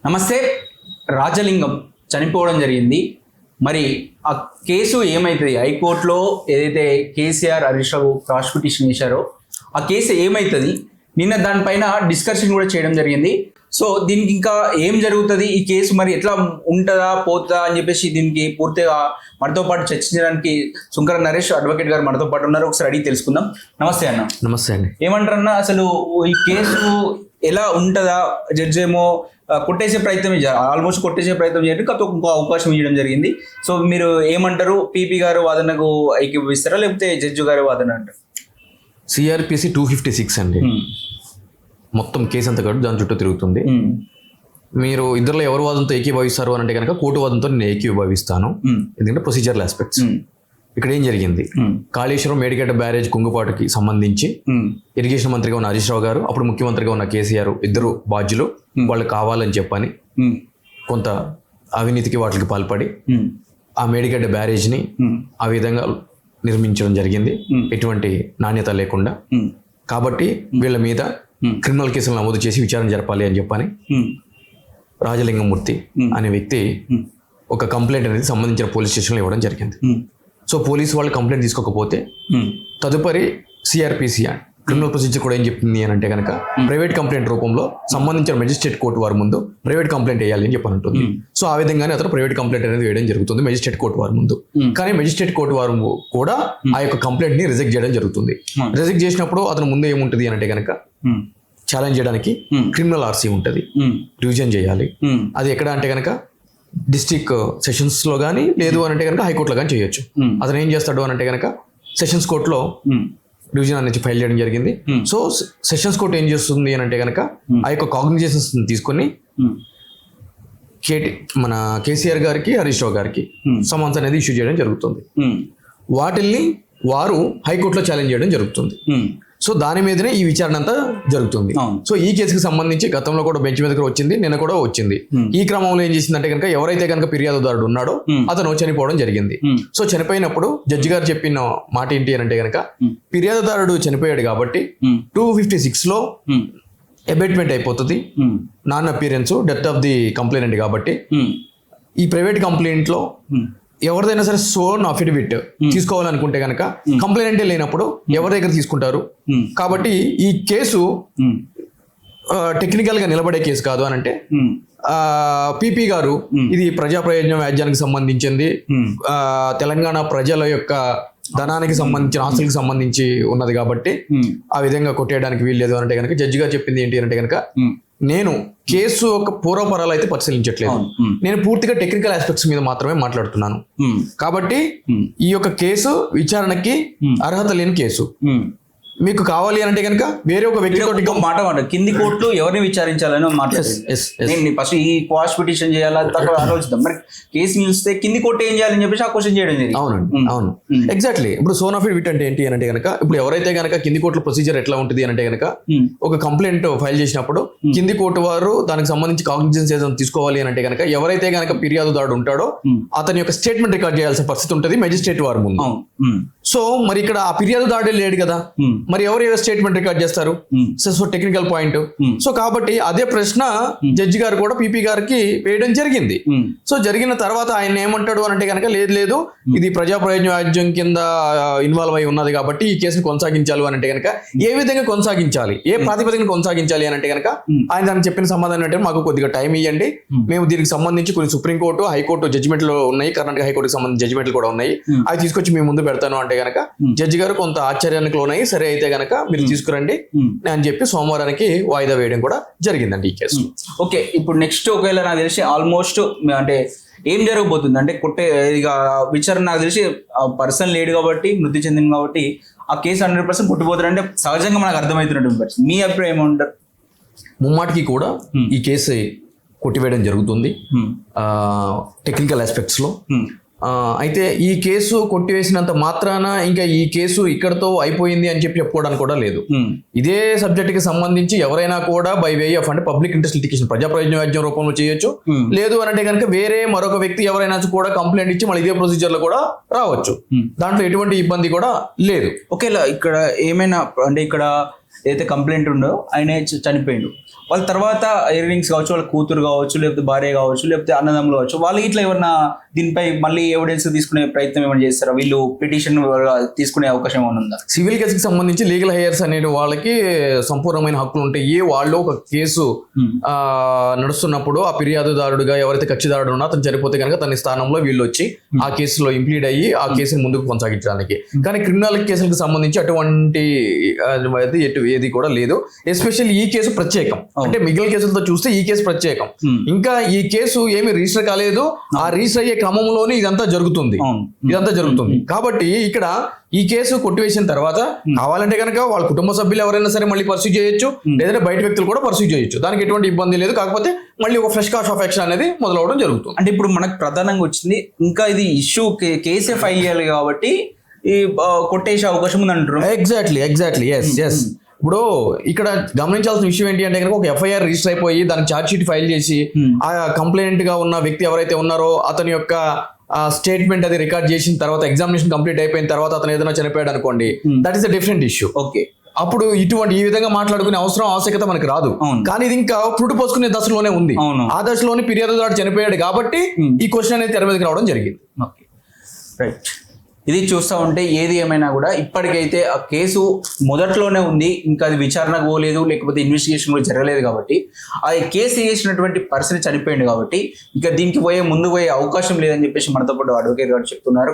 నమస్తే. రాజలింగం చనిపోవడం జరిగింది. మరి ఆ కేసు ఏమవుతుంది? హైకోర్టులో ఏదైతే కేసీఆర్ హరీష్ రావు క్రాస్ పిటిషన్ వేశారో ఆ కేసు ఏమవుతుంది? నిన్న దానిపైన డిస్కషన్ కూడా చేయడం జరిగింది. సో దీనికి ఇంకా ఏం జరుగుతుంది, ఈ కేసు మరి ఎట్లా ఉంటుందా పోతుందా అని చెప్పేసి దీనికి పూర్తిగా మనతో పాటు చర్చించడానికి సుంకర నరేష్ అడ్వకేట్ గారు మనతో పాటు ఉన్నారు. ఒకసారి అడిగి తెలుసుకుందాం. నమస్తే అన్న. నమస్తే అండి. ఏమంటారన్నా, అసలు ఈ కేసు ఎలా ఉంటుందా? జడ్జి ఏమో కొట్టేసే ప్రయత్నం ఆల్మోస్ట్ కొట్టేసే ప్రయత్నం చేయండి, కాకపోతే ఇంకో అవకాశం ఇవ్వడం జరిగింది. సో మీరు ఏమంటారు? పీపీ గారు వాదనకు ఐక్యపిస్తారా లేకపోతే జడ్జి గారు వాదన అంటారు? సిఆర్పిసి 256 అండి. మొత్తం కేసు అంతా కాదు దాని చుట్టూ తిరుగుతుంది. మీరు ఇద్దరులో ఎవరు వాదంతో ఏకీభవిస్తారు అని అంటే కనుక కోర్టు వాదంతో నేను ఏకీభవిస్తాను. ఎందుకంటే ప్రొసీజరల్ ఆస్పెక్ట్స్. ఇక్కడ ఏం జరిగింది, కాళేశ్వరం మేడిగడ్డ బ్యారేజ్ కుంగుపాటుకి సంబంధించి ఇరిగేషన్ మంత్రిగా ఉన్న హరీష్ రావు గారు, అప్పుడు ముఖ్యమంత్రిగా ఉన్న కేసీఆర్ ఇద్దరు బాధ్యులు. వాళ్ళు కావాలని చెప్పని కొంత అవినీతికి వాటికి పాల్పడి ఆ మేడిగడ్డ బ్యారేజ్ని ఆ విధంగా నిర్మించడం జరిగింది, ఎటువంటి నాణ్యత లేకుండా. కాబట్టి వీళ్ళ మీద క్రిమినల్ కేసులు నమోదు చేసి విచారణ జరపాలి అని చెప్పని రాజలింగమూర్తి అనే వ్యక్తి ఒక కంప్లైంట్ అనేది సంబంధించిన పోలీస్ స్టేషన్లో ఇవ్వడం జరిగింది. సో పోలీసు వాళ్ళు కంప్లైంట్ తీసుకోకపోతే తదుపరి సిఆర్పిసి క్రిమినల్ ప్రొసీజర్ కూడా ఏం చెప్తుంది అని అంటే కనుక ప్రైవేట్ కంప్లైంట్ రూపంలో సంబంధించిన మెజిస్ట్రేట్ కోర్టు వారి ముందు ప్రైవేట్ కంప్లైంట్ వేయాలి అని చెప్పని ఉంటుంది. సో ఆ విధంగానే అతను ప్రైవేట్ కంప్లైంట్ అనేది వేయడం జరుగుతుంది మెజిస్ట్రేట్ కోర్టు వారి ముందు. కానీ మెజిస్ట్రేట్ కోర్టు వారు కూడా ఆ యొక్క కంప్లైంట్ ని రిజెక్ట్ చేయడం జరుగుతుంది. రిజెక్ట్ చేసినప్పుడు అతను ముందు ఏముంటుంది అని అంటే కనుక ఛాలెంజ్ చేయడానికి క్రిమినల్ ఆర్సీ ఉంటుంది, రివిజన్ చేయాలి. అది ఎక్కడ అంటే కనుక డిస్ట్రిక్ట్ సెషన్స్ లో కానీ లేదు అని అంటే కనుక హైకోర్టులో కానీ చేయొచ్చు. అతను ఏం చేస్తాడు అని అంటే కనుక సెషన్స్ కోర్టులో రివిజన్ అనేది ఫైల్ చేయడం జరిగింది. సో సెషన్స్ కోర్టు ఏం చేస్తుంది అని అంటే కనుక ఆ యొక్క కాగ్నిజేషన్స్ తీసుకొని మన కేసీఆర్ గారికి హరీష్ రావు గారికి సమన్స్ అనేది ఇష్యూ చేయడం జరుగుతుంది. వాటిల్ని వారు హైకోర్టులో ఛాలెంజ్ చేయడం జరుగుతుంది. సో దాని మీదనే ఈ విచారణ అంతా జరుగుతుంది. సో ఈ కేసుకి సంబంధించి గతంలో కూడా బెంచ్ మీదకి వచ్చింది, నిన్న కూడా వచ్చింది. ఈ క్రమంలో ఏం చేసిందంటే కనుక ఎవరైతే కనుక ఫిర్యాదుదారుడు ఉన్నాడో అతను చనిపోవడం జరిగింది. సో చనిపోయినప్పుడు జడ్జి గారు చెప్పిన మాట ఏంటి అని అంటే కనుక ఫిర్యాదుదారుడు చనిపోయాడు కాబట్టి 256 లో అబేట్మెంట్ అయిపోతుంది, non appearance death of the complainant. కాబట్టి ఈ ప్రైవేట్ కంప్లైంట్ లో ఎవరిదైనా సరే సోన్ అఫిడవిట్ తీసుకోవాలనుకుంటే కనుక కంప్లైంట్ లేనప్పుడు ఎవరి దగ్గర తీసుకుంటారు. కాబట్టి ఈ కేసు టెక్నికల్ గా నిలబడే కేసు కాదు అని అంటే పీపీ గారు ఇది ప్రజా ప్రయోజన వ్యాజ్యానికి సంబంధించింది, తెలంగాణ ప్రజల యొక్క ధనానికి సంబంధించిన ఆస్తులకు సంబంధించి ఉన్నది కాబట్టి ఆ విధంగా కొట్టేయడానికి వీల్లేదు అంటే కనుక జడ్జి గారు చెప్పింది ఏంటి అంటే కనుక నేను కేసు ఒక పూర్వపరాలు అయితే పరిశీలించట్లేదు, నేను పూర్తిగా టెక్నికల్ ఆస్పెక్ట్స్ మీద మాత్రమే మాట్లాడుతున్నాను. కాబట్టి ఈ యొక్క కేసు విచారణకి అర్హత లేని కేసు. మీకు కావాలి అంటే కనుక వేరే ఒక వ్యక్తితో మాట కింది కోర్టు ఎవరిని విచారించాలని మాట్లాడుతుంది. ఫస్ట్ ఈ క్వాష్ పిటిషన్ చేయాలా ఆలోచిద్దాం. మరి కేసు నిలిస్తే కింది కోర్టు ఏం చేయాలని చెప్పేసి ఆ క్వశ్చన్ చేయడం జరిగింది. అవునండి, అవును, ఎగ్జాక్ట్లీ. ఇప్పుడు సోన్ అఫిడవిట్ అంటే ఏంటి అంటే కనుక ఇప్పుడు ఎవరైతే కనుక కింది కోర్టుల ప్రొసీజర్ ఎట్లా ఉంటుంది అంటే కనుక ఒక కంప్లైంట్ ఫైల్ చేసినప్పుడు కింది కోర్టు వారు దానికి సంబంధించి కాగ్నిజెన్స్ ఏదైనా తీసుకోవాలి అంటే కనుక ఎవరైతే కనుక ఫిర్యాదుదారుడు ఉంటాడో అతని యొక్క స్టేట్మెంట్ రికార్డ్ చేయాల్సిన పరిస్థితి ఉంటుంది మెజిస్ట్రేట్ వారి ముందు. సో మరి ఇక్కడ ఆ ఫిర్యాదుదారుడే లేడు కదా, మరి ఎవరు స్టేట్మెంట్ రికార్డ్ చేస్తారు? So technical point. సో కాబట్టి అదే ప్రశ్న జడ్జి గారు కూడా పీపీ గారికి వేయడం జరిగింది. సో జరిగిన తర్వాత ఆయన ఏమంటాడు అని అంటే కనుక లేదు ఇది ప్రజా ప్రయోజన వ్యాజ్యం కింద ఇన్వాల్వ్ అయి ఉన్నది కాబట్టి ఈ కేసును కొనసాగించాలి అని అంటే కనుక ఏ విధంగా కొనసాగించాలి, ఏ ప్రాతిపదికన కొనసాగించాలి అని అంటే కనుక ఆయన దానికి చెప్పిన సమాధానం అంటే మాకు కొద్దిగా టైం ఇవ్వండి, మేము దీనికి సంబంధించి కొన్ని సుప్రీంకోర్టు హైకోర్టు జడ్జిమెంట్లు ఉన్నాయి, కర్ణాటక హైకోర్టుకి సంబంధించి జడ్జిమెంట్లు కూడా ఉన్నాయి, అవి తీసుకొచ్చి మీ ముందు పెడతాను అంటే కనుక జడ్జి గారు కొంత ఆశ్చర్యానికి లోనై సరే అయితే కనుక మీరు తీసుకురండి అని చెప్పి సోమవారానికి వాయిదా వేయడం కూడా జరిగిందండి ఈ కేసు. ఓకే, ఇప్పుడు నెక్స్ట్ ఒకవేళ నాకు తెలిసి ఆల్మోస్ట్ అంటే ఏం జరగబోతుంది అంటే ఇక విచారణ నాకు తెలిసి పర్సన్ లేడు కాబట్టి మృతి చెందింది కాబట్టి ఆ కేసు 100% పుట్టిపోతారు అంటే సహజంగా మనకు అర్థమవుతున్నట్టు. మీ అభిప్రాయం ఏమంటారు? ముమ్మాటికి కూడా ఈ కేసు కొట్టివేయడం జరుగుతుంది టెక్నికల్ ఆస్పెక్ట్స్ లో. అయితే ఈ కేసు కొట్టివేసినంత మాత్రాన ఇంకా ఈ కేసు ఇక్కడతో అయిపోయింది అని చెప్పి చెప్పుకోవడానికి కూడా లేదు. ఇదే సబ్జెక్ట్ కి సంబంధించి ఎవరైనా కూడా బై వే ఆఫ్ అంటే పబ్లిక్ ఇంట్రెస్ట్ లిటిగేషన్ ప్రజా ప్రయోజన వ్యాజ్యం రూపంలో చేయొచ్చు, లేదు అంటే కనుక వేరే మరొక వ్యక్తి ఎవరైనా కూడా కంప్లైంట్ ఇచ్చి మళ్ళీ ఇదే ప్రొసీజర్ లో కూడా రావచ్చు. దాంట్లో ఎటువంటి ఇబ్బంది కూడా లేదు. ఒకేలా ఇక్కడ ఏమైనా అంటే ఇక్కడ ఏదైతే కంప్లైంట్ ఉందో ఆయన చనిపోయిండు. వాళ్ళ తర్వాత ఎయిరింగ్స్ కావచ్చు, వాళ్ళ కూతురు కావచ్చు, లేకపోతే భార్య కావచ్చు, లేకపోతే అన్నదమ్ములు కావచ్చు, వాళ్ళు ఇట్లా ఏమన్నా దీనిపై మళ్ళీ ఎవిడెన్స్ తీసుకునే ప్రయత్నం ఏమైనా చేస్తారా? వీళ్ళు పిటిషన్ తీసుకునే అవకాశం ఏమైనా ఉందా? సివిల్ కేసుకి సంబంధించి లీగల్ హెయిర్స్ అనే వాళ్ళకి సంపూర్ణమైన హక్కులు ఉంటాయి. వాళ్ళు ఒక కేసు నడుస్తున్నప్పుడు ఆ ఫిర్యాదుదారుడుగా ఎవరైతే కక్షిదారుడు ఉన్నా అతను చనిపోతే కనుక తన స్థానంలో వీళ్ళు వచ్చి ఆ కేసులో ఇంప్లీడ్ అయ్యి ఆ కేసుని ముందుకు కొనసాగించడానికి. కానీ క్రిమినల్ కేసులకు సంబంధించి అటువంటి ఏది కూడా లేదు. ఎస్పెషల్లీ ఈ కేసు ప్రత్యేకం. అంటే మిగిలిన కేసులతో చూస్తే ఈ కేసు ప్రత్యేకం. ఇంకా ఈ కేసు ఏమి రిజిస్టర్ కాలేదు, ఆ రిజిస్టర్ అయ్యే క్రమంలోనే ఇదంతా జరుగుతుంది. కాబట్టి ఇక్కడ ఈ కేసు కొట్టివేసిన తర్వాత కావాలంటే కనుక వాళ్ళ కుటుంబ సభ్యులు ఎవరైనా సరే మళ్ళీ పర్సూ చేయొచ్చు, లేదంటే బయట వ్యక్తులు కూడా పర్సూ చేయొచ్చు. దానికి ఎటువంటి ఇబ్బంది లేదు. కాకపోతే మళ్ళీ ఒక ఫ్రెష్ కాస్ట్ ఆఫ్ యాక్షన్ అనేది మొదలవడం జరుగుతుంది. అంటే ఇప్పుడు మనకు ప్రధానంగా వచ్చింది ఇంకా ఇది ఇష్యూ కేసే ఫైల్ చేయాలి కాబట్టి ఈ కొట్టేసే అవకాశం ఉంది అంటారు. Exactly yes. ఇప్పుడు ఇక్కడ గమనించాల్సిన విషయం ఏంటి అంటే కనుక ఒక ఎఫ్ఐఆర్ రిజిస్టర్ అయిపోయి దానికి ఛార్జ్ షీట్ ఫైల్ చేసి ఆ కంప్లైంట్ గా ఉన్న వ్యక్తి ఎవరైతే ఉన్నారో అతని యొక్క స్టేట్మెంట్ అది రికార్డ్ చేసిన తర్వాత ఎగ్జామినేషన్ కంప్లీట్ అయిపోయిన తర్వాత అతను ఏదైనా చనిపోయాడు అనుకోండి, that is a different issue. Okay, అప్పుడు ఈ విధంగా మాట్లాడుకునే ఆవశ్యకత మనకి రాదు. కానీ ఇది ఇంకా ఫ్రూట్ పోసుకునే దశలోనే ఉంది. ఆ దశలోనే ఫిర్యాదుదారుడు చనిపోయాడు కాబట్టి ఈ క్వశ్చన్ అనేది తెర మీదకి రావడం జరిగింది. Okay, right. ఇది చూస్తూ ఉంటే ఏది ఏమైనా కూడా ఇప్పటికైతే ఆ కేసు మొదట్లోనే ఉంది, ఇంకా అది విచారణకు పోలేదు, లేకపోతే ఇన్వెస్టిగేషన్ కూడా జరగలేదు కాబట్టి ఆ కేసు చేసినటువంటి పర్సన్ చనిపోయింది కాబట్టి ఇంకా దీనికి ముందు పోయే అవకాశం లేదని చెప్పేసి మనతో పాటు అడ్వకేట్ గారు చెప్తున్నారు.